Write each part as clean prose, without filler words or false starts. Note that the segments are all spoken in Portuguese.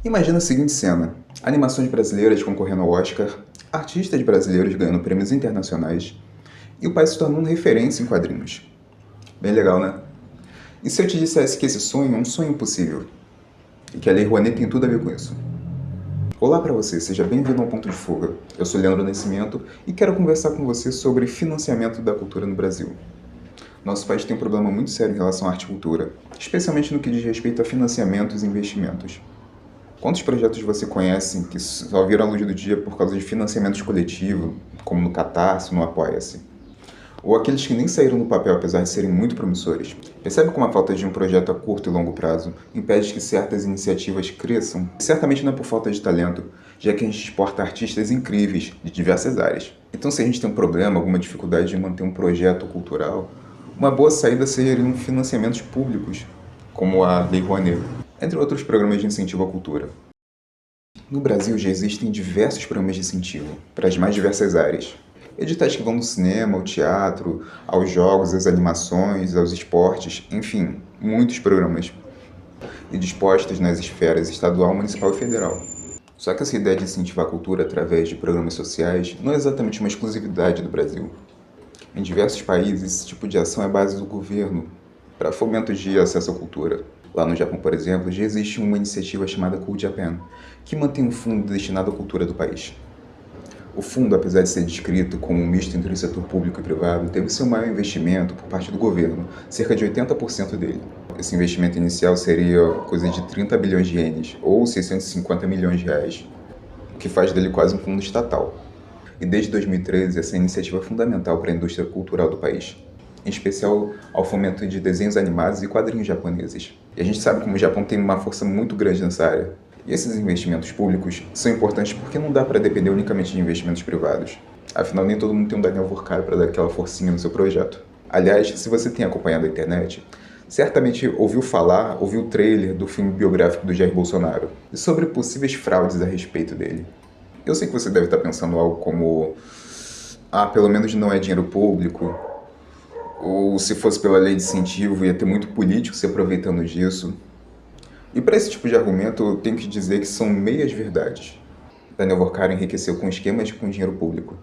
Imagina a seguinte cena: animações brasileiras concorrendo ao Oscar, artistas brasileiros ganhando prêmios internacionais e o país se tornando referência em quadrinhos. Bem legal, né? E se eu te dissesse que esse sonho é um sonho possível? E que a Lei Rouanet tem tudo a ver com isso? Olá para você, seja bem-vindo ao Ponto de Fuga. Eu sou Leandro Nascimento e quero conversar com você sobre financiamento da cultura no Brasil. Nosso país tem um problema muito sério em relação à arte e cultura, especialmente no que diz respeito a financiamentos e investimentos. Quantos projetos você conhece que só viram a luz do dia por causa de financiamentos coletivos, como no Catarse, no Apoia-se? Ou aqueles que nem saíram do papel apesar de serem muito promissores? Percebe como a falta de um projeto a curto e longo prazo impede que certas iniciativas cresçam? Certamente não é por falta de talento, já que a gente exporta artistas incríveis de diversas áreas. Então, se a gente tem um problema, alguma dificuldade de manter um projeto cultural, uma boa saída seriam financiamentos públicos, como a Lei Rouanet, entre outros programas de incentivo à cultura. No Brasil já existem diversos programas de incentivo para as mais diversas áreas. Editais que vão do cinema, ao teatro, aos jogos, às animações, aos esportes, enfim, muitos programas. E dispostos nas esferas estadual, municipal e federal. Só que essa ideia de incentivar a cultura através de programas sociais não é exatamente uma exclusividade do Brasil. Em diversos países, esse tipo de ação é base do governo para fomento de acesso à cultura. Lá no Japão, por exemplo, já existe uma iniciativa chamada Cool Japan, que mantém um fundo destinado à cultura do país. O fundo, apesar de ser descrito como um misto entre o setor público e privado, teve seu maior investimento por parte do governo, cerca de 80% dele. Esse investimento inicial seria coisa de 30 bilhões de ienes, ou 650 milhões de reais, o que faz dele quase um fundo estatal. E desde 2013, essa iniciativa é fundamental para a indústria cultural do país, em especial ao fomento de desenhos animados e quadrinhos japoneses. E a gente sabe como o Japão tem uma força muito grande nessa área. E esses investimentos públicos são importantes porque não dá para depender unicamente de investimentos privados. Afinal, nem todo mundo tem um Daniel Vorkar para dar aquela forcinha no seu projeto. Aliás, se você tem acompanhado a internet, certamente ouviu falar, ouviu o trailer do filme biográfico do Jair Bolsonaro e sobre possíveis fraudes a respeito dele. Eu sei que você deve estar pensando algo como: pelo menos não é dinheiro público, ou se fosse pela lei de incentivo ia ter muito político se aproveitando disso. E para esse tipo de argumento eu tenho que dizer que são meias verdades. Daniel Vorkar enriqueceu com esquemas com dinheiro público.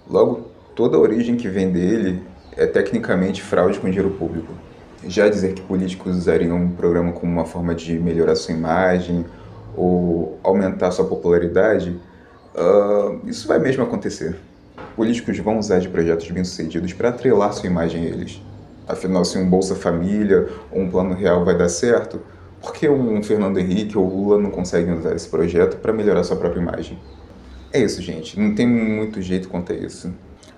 Logo, toda a origem que vem dele é tecnicamente fraude com dinheiro público. Já dizer que políticos usariam um programa como uma forma de melhorar sua imagem ou aumentar sua popularidade, isso vai mesmo acontecer. Políticos vão usar de projetos bem-sucedidos para atrelar sua imagem a eles. Afinal, se um Bolsa Família ou um Plano Real vai dar certo, por que um Fernando Henrique ou Lula não conseguem usar esse projeto para melhorar sua própria imagem? É isso, gente. Não tem muito jeito quanto a isso.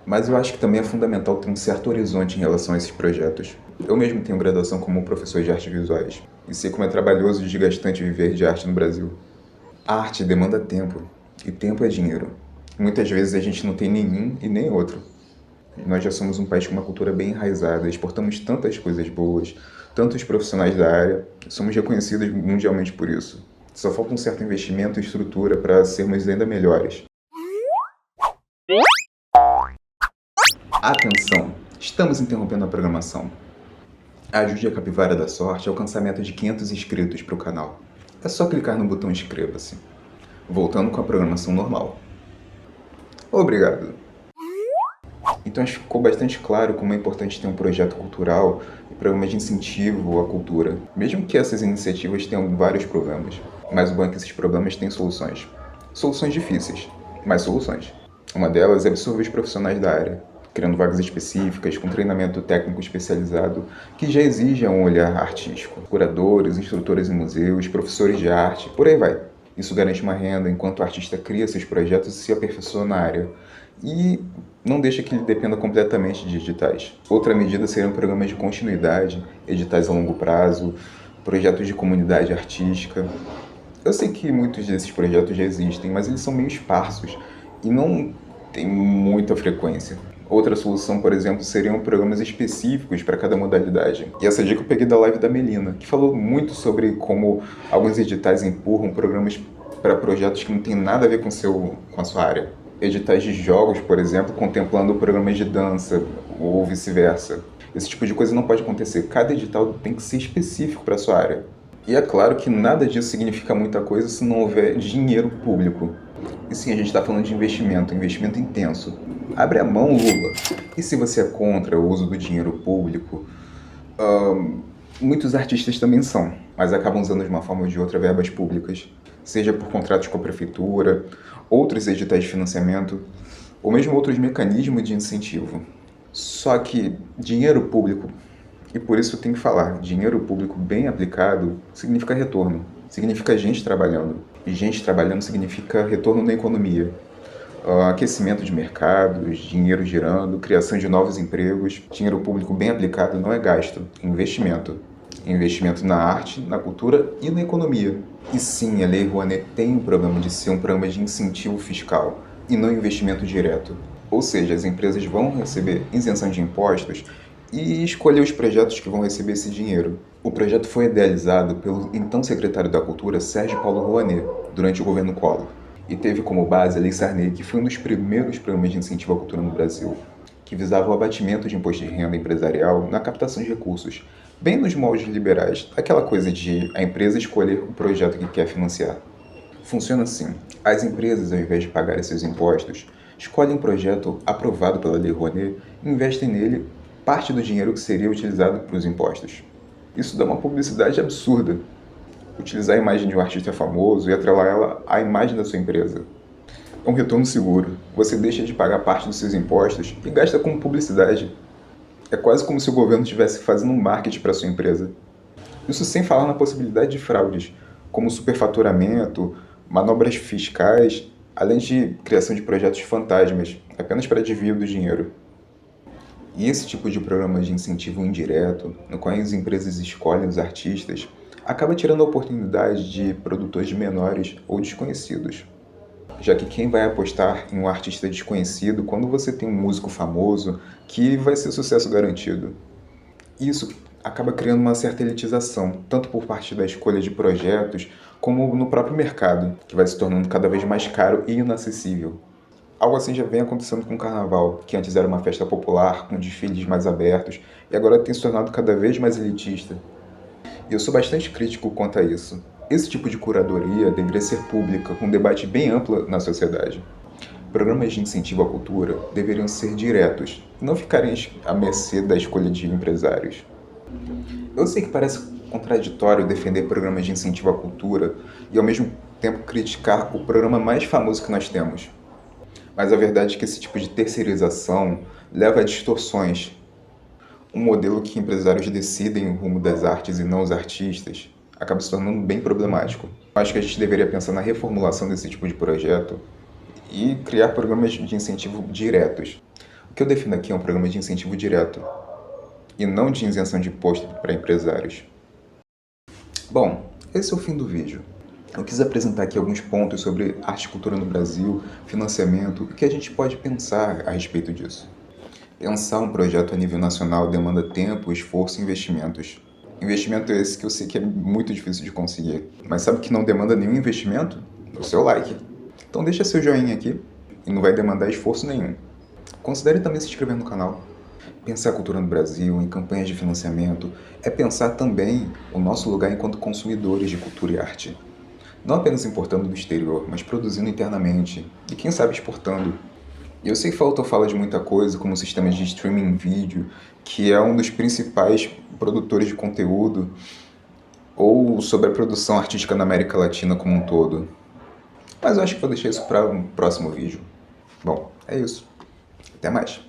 Mas eu acho que também é fundamental ter um certo horizonte em relação a esses projetos. Eu mesmo tenho graduação como professor de artes visuais e sei como é trabalhoso e desgastante viver de arte no Brasil. A arte demanda tempo, e tempo é dinheiro. Muitas vezes a gente não tem nenhum e nem outro. Nós já somos um país com uma cultura bem enraizada, exportamos tantas coisas boas, tantos profissionais da área, somos reconhecidos mundialmente por isso. Só falta um certo investimento e estrutura para sermos ainda melhores. Atenção! Estamos interrompendo a programação. Ajude a Capivara da Sorte a alcançar a meta de 500 inscritos para o canal. É só clicar no botão inscreva-se. Voltando com a programação normal. Obrigado! Então acho que ficou bastante claro como é importante ter um projeto cultural e programas de incentivo à cultura. Mesmo que essas iniciativas tenham vários problemas. Mas o bom é que esses problemas têm soluções. Soluções difíceis, mas soluções. Uma delas é absorver os profissionais da área, criando vagas específicas, com treinamento técnico especializado, que já exige um olhar artístico. Curadores, instrutores em museus, professores de arte, por aí vai. Isso garante uma renda enquanto o artista cria seus projetos e se aperfeiçoa na área. E não deixa que ele dependa completamente de editais. Outra medida seriam programas de continuidade, editais a longo prazo, projetos de comunidade artística. Eu sei que muitos desses projetos já existem, mas eles são meio esparsos e não têm muita frequência. Outra solução, por exemplo, seriam programas específicos para cada modalidade. E essa dica eu peguei da live da Melina, que falou muito sobre como alguns editais empurram programas para projetos que não têm nada a ver com a sua área. Editais de jogos, por exemplo, contemplando programas de dança ou vice-versa. Esse tipo de coisa não pode acontecer. Cada edital tem que ser específico para a sua área. E é claro que nada disso significa muita coisa se não houver dinheiro público. E sim, a gente está falando de investimento intenso. Abre a mão, Lula. E se você é contra o uso do dinheiro público, muitos artistas também são, mas acabam usando de uma forma ou de outra verbas públicas, seja por contratos com a prefeitura, outros editais de financiamento, ou mesmo outros mecanismos de incentivo. Só que dinheiro público, e por isso eu tenho que falar, dinheiro público bem aplicado significa retorno, significa gente trabalhando. E gente trabalhando significa retorno na economia. Aquecimento de mercados, dinheiro girando, criação de novos empregos. Dinheiro público bem aplicado não é gasto, é investimento. Investimento na arte, na cultura e na economia. E sim, a Lei Rouanet tem o problema de ser um programa de incentivo fiscal e não investimento direto. Ou seja, as empresas vão receber isenção de impostos e escolher os projetos que vão receber esse dinheiro. O projeto foi idealizado pelo então secretário da Cultura, Sérgio Paulo Rouanet, durante o governo Collor, e teve como base a Lei Sarney, que foi um dos primeiros programas de incentivo à cultura no Brasil, que visava o abatimento de imposto de renda empresarial na captação de recursos, bem nos moldes liberais, aquela coisa de a empresa escolher o projeto que quer financiar. Funciona assim: as empresas, ao invés de pagarem seus impostos, escolhem um projeto aprovado pela Lei Rouanet e investem nele parte do dinheiro que seria utilizado para os impostos. Isso dá uma publicidade absurda. Utilizar a imagem de um artista famoso e atrelar ela à imagem da sua empresa. É um retorno seguro. Você deixa de pagar parte dos seus impostos e gasta com publicidade. É quase como se o governo estivesse fazendo um marketing para sua empresa. Isso sem falar na possibilidade de fraudes, como superfaturamento, manobras fiscais, além de criação de projetos fantasmas, apenas para desvio do dinheiro. E esse tipo de programa de incentivo indireto, no qual as empresas escolhem os artistas, acaba tirando a oportunidade de produtores menores ou desconhecidos. Já que quem vai apostar em um artista desconhecido quando você tem um músico famoso que vai ser sucesso garantido? Isso acaba criando uma certa elitização, tanto por parte da escolha de projetos, como no próprio mercado, que vai se tornando cada vez mais caro e inacessível. Algo assim já vem acontecendo com o carnaval, que antes era uma festa popular, com desfiles mais abertos, e agora tem se tornado cada vez mais elitista. E eu sou bastante crítico quanto a isso. Esse tipo de curadoria deveria ser pública, com um debate bem amplo na sociedade. Programas de incentivo à cultura deveriam ser diretos, e não ficarem à mercê da escolha de empresários. Eu sei que parece contraditório defender programas de incentivo à cultura e ao mesmo tempo criticar o programa mais famoso que nós temos. Mas a verdade é que esse tipo de terceirização leva a distorções. Um modelo que empresários decidem o rumo das artes e não os artistas acaba se tornando bem problemático. Acho que a gente deveria pensar na reformulação desse tipo de projeto e criar programas de incentivo diretos. O que eu defino aqui é um programa de incentivo direto e não de isenção de imposto para empresários. Bom, esse é o fim do vídeo. Eu quis apresentar aqui alguns pontos sobre arte e cultura no Brasil, financiamento e o que a gente pode pensar a respeito disso. Pensar um projeto a nível nacional demanda tempo, esforço e investimentos. Investimento esse que eu sei que é muito difícil de conseguir. Mas sabe que não demanda nenhum investimento? O seu like. Então deixa seu joinha aqui e não vai demandar esforço nenhum. Considere também se inscrever no canal. Pensar a cultura no Brasil, em campanhas de financiamento, é pensar também o nosso lugar enquanto consumidores de cultura e arte. Não apenas importando do exterior, mas produzindo internamente e quem sabe exportando. E eu sei que faltou falar de muita coisa, como sistemas de streaming em vídeo, que é um dos principais produtores de conteúdo, ou sobre a produção artística na América Latina como um todo. Mas eu acho que vou deixar isso para um próximo vídeo. Bom, é isso. Até mais.